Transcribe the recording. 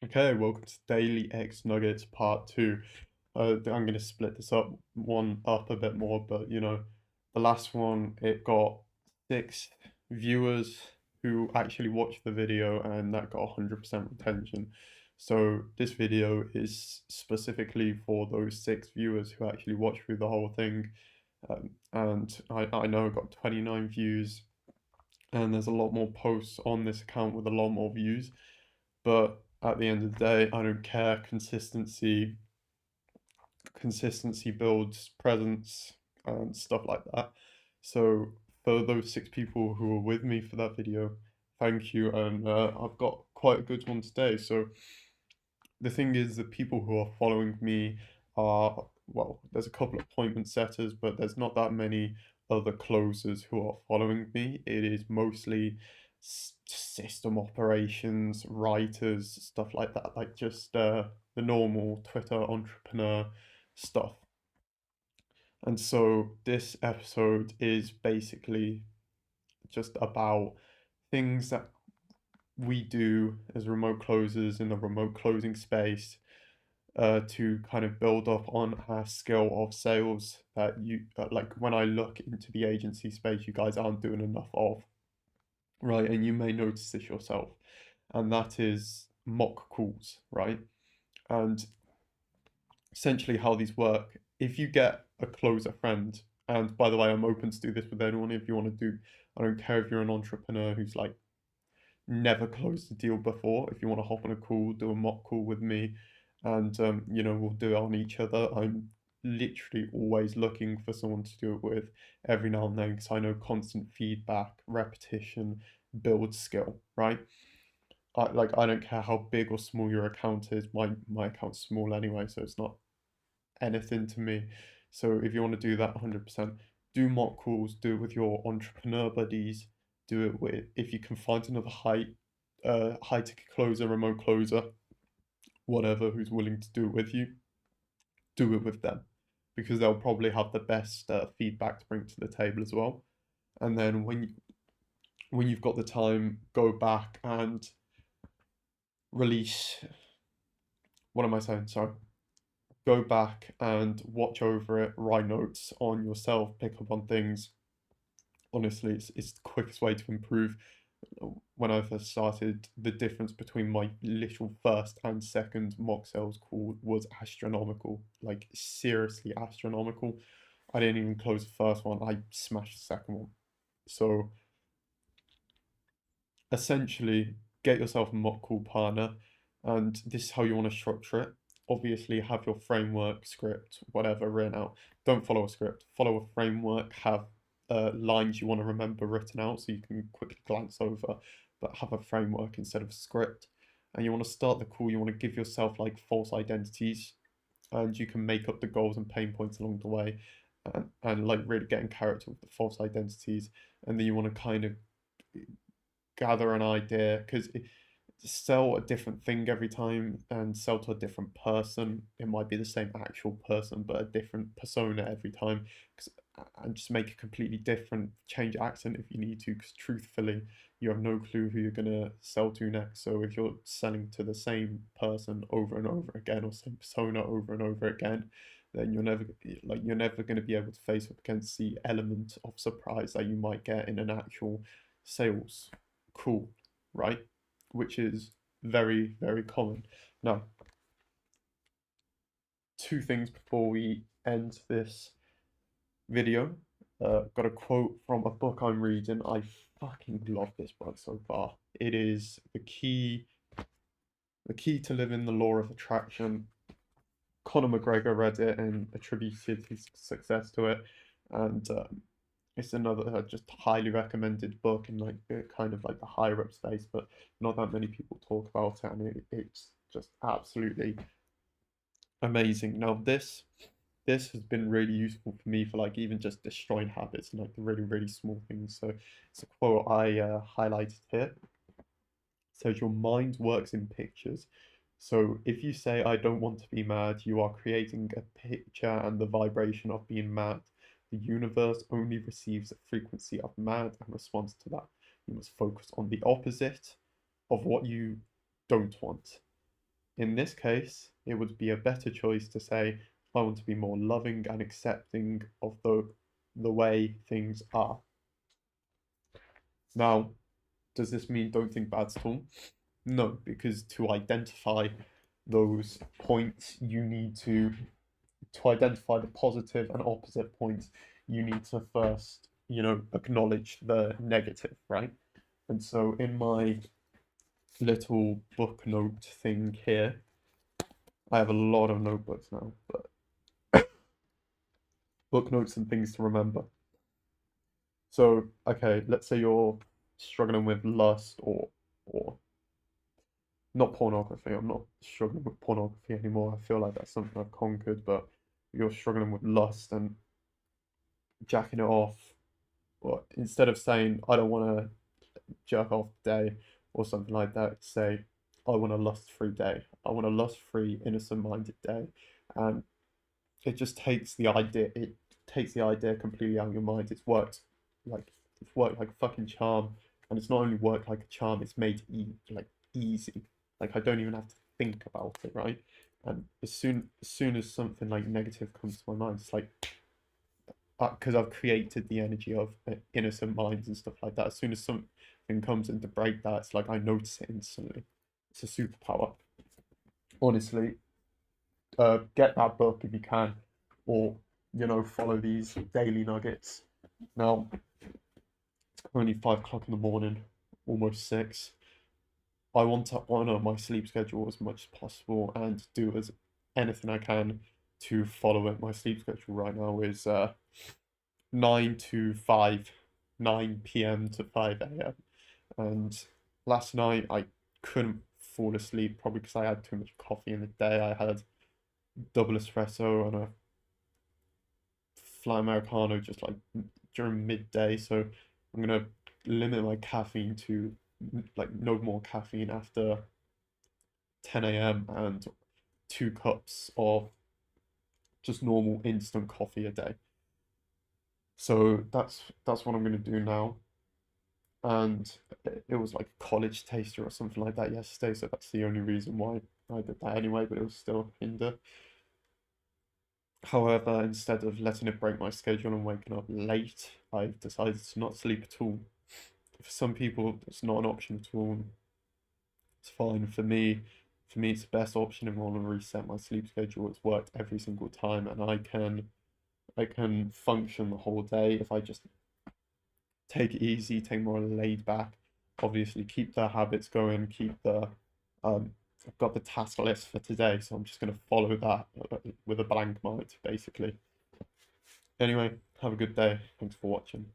Okay, welcome to Daily X Nuggets Part 2. I'm going to split this up a bit more, but the last one, it got 6 viewers who actually watched the video, and that got 100% retention. So this video is specifically for those 6 viewers who actually watched through the whole thing. And I know it got 29 views, and there's a lot more posts on this account with a lot more views. But at the end of the day, I don't care. Consistency builds presence and stuff like that. So for those 6 people who were with me for that video, thank you. And I've got quite a good one today. So the thing is, the people who are following me are, well, there's a couple of appointment setters, but there's not that many other closers who are following me. It is mostly system operations, writers, stuff like that, like just the normal Twitter entrepreneur stuff. And so this episode is basically just about things that we do as remote closers in the remote closing space to kind of build up on our skill of sales that like when I look into the agency space, you guys aren't doing enough of, right? And you may notice this yourself, and that is mock calls, right? And essentially how these work, if you get a closer friend, and by the way, I'm open to do this with anyone if you want to do, I don't care if you're an entrepreneur who's like never closed a deal before. If you want to hop on a call, do a mock call with me, and we'll do it on each other. I'm literally always looking for someone to do it with every now and then because I know constant feedback, repetition builds skill, right? I don't care how big or small your account is. My account's small anyway, so it's not anything to me. So if you want to do that 100%, do mock calls, do it with your entrepreneur buddies, do it with, if you can find another high ticket closer, remote closer, whatever, who's willing to do it with you, do it with them because they'll probably have the best feedback to bring to the table as well. And then when you've got the time, go back and release. What am I saying? Sorry. Go back and watch over it, write notes on yourself, pick up on things. Honestly, it's the quickest way to improve. When I first started, the difference between my literal first and second mock sales call was astronomical, like seriously astronomical. I didn't even close the first one, I smashed the second one. So essentially, get yourself a mock call partner, and this is how you want to structure it. Obviously, have your framework, script, whatever written out. Don't follow a script, follow a framework, have lines you want to remember written out so you can quickly glance over, but have a framework instead of a script. And you want to start the call, you want to give yourself like false identities, and you can make up the goals and pain points along the way, and like really get in character with the false identities. And then you want to kind of gather an idea because sell a different thing every time and sell to a different person. It might be the same actual person, but a different persona every time. And just make a completely different, change accent if you need to, because truthfully, you have no clue who you're gonna sell to next. So if you're selling to the same person over and over again, or same persona over and over again, then you're never going to be able to face up against the element of surprise that you might get in an actual sales call, right? Which is very, very common. Now, 2 things before we end this video. Got a quote from a book I'm reading. I fucking love this book so far. It is the key to living the law of attraction. Conor McGregor read it and attributed his success to it, and it's another just highly recommended book in like kind of like the higher up space, but not that many people talk about it, and it's just absolutely amazing. Now this has been really useful for me for like even just destroying habits and like the really really small things. So it's a quote I highlighted here. It says your mind works in pictures. So if you say I don't want to be mad, you are creating a picture and the vibration of being mad. The universe only receives a frequency of mad and responds to that. You must focus on the opposite of what you don't want. in this case, it would be a better choice to say, I want to be more loving and accepting of the way things are. Now, does this mean don't think bad at all? No, because to identify those points, you need to identify the positive and opposite points, you need to first, acknowledge the negative, right? And so in my little book note thing here, I have a lot of notebooks now, but book notes and things to remember. So, okay, let's say you're struggling with lust or not pornography. I'm not struggling with pornography anymore. I feel like that's something I've conquered, but you're struggling with lust and jacking it off, or instead of saying I don't want to jerk off today or something like that, say I want a lust-free day. I want a lust-free, innocent-minded day, and it takes the idea completely out of your mind. It's worked like a fucking charm, and it's not only worked like a charm, it's made easy. Like I don't even have to think about it, right? And as soon as something like negative comes to my mind, it's like because I've created the energy of innocent minds and stuff like that. As soon as something comes in to break that, it's like I notice it instantly. It's a superpower. Honestly, get that book if you can, or follow these daily nuggets. Now it's currently 5 o'clock in the morning, almost 6. I want to honor my sleep schedule as much as possible and do as anything I can to follow it. My sleep schedule right now is 9 to 5, 9 p.m. to 5 a.m. And last night I couldn't fall asleep, probably because I had too much coffee in the day. I had double espresso and a flat Americano just like during midday. So I'm gonna limit my caffeine to like no more caffeine after 10 a.m. and 2 cups of just normal instant coffee a day. So that's what I'm gonna do now. And it was like a college taster or something like that yesterday, so that's the only reason why I did that anyway, but it was still hinder. However, instead of letting it break my schedule and waking up late, I've decided to not sleep at all. For some people, it's not an option at all. It's fine for me, it's the best option if I want to reset my sleep schedule. It's worked every single time, and I can function the whole day if I just take it easy, take more laid back. Obviously, keep the habits going, keep the I've got the task list for today, so I'm just going to follow that with a blank mind, basically. Anyway, have a good day. Thanks for watching.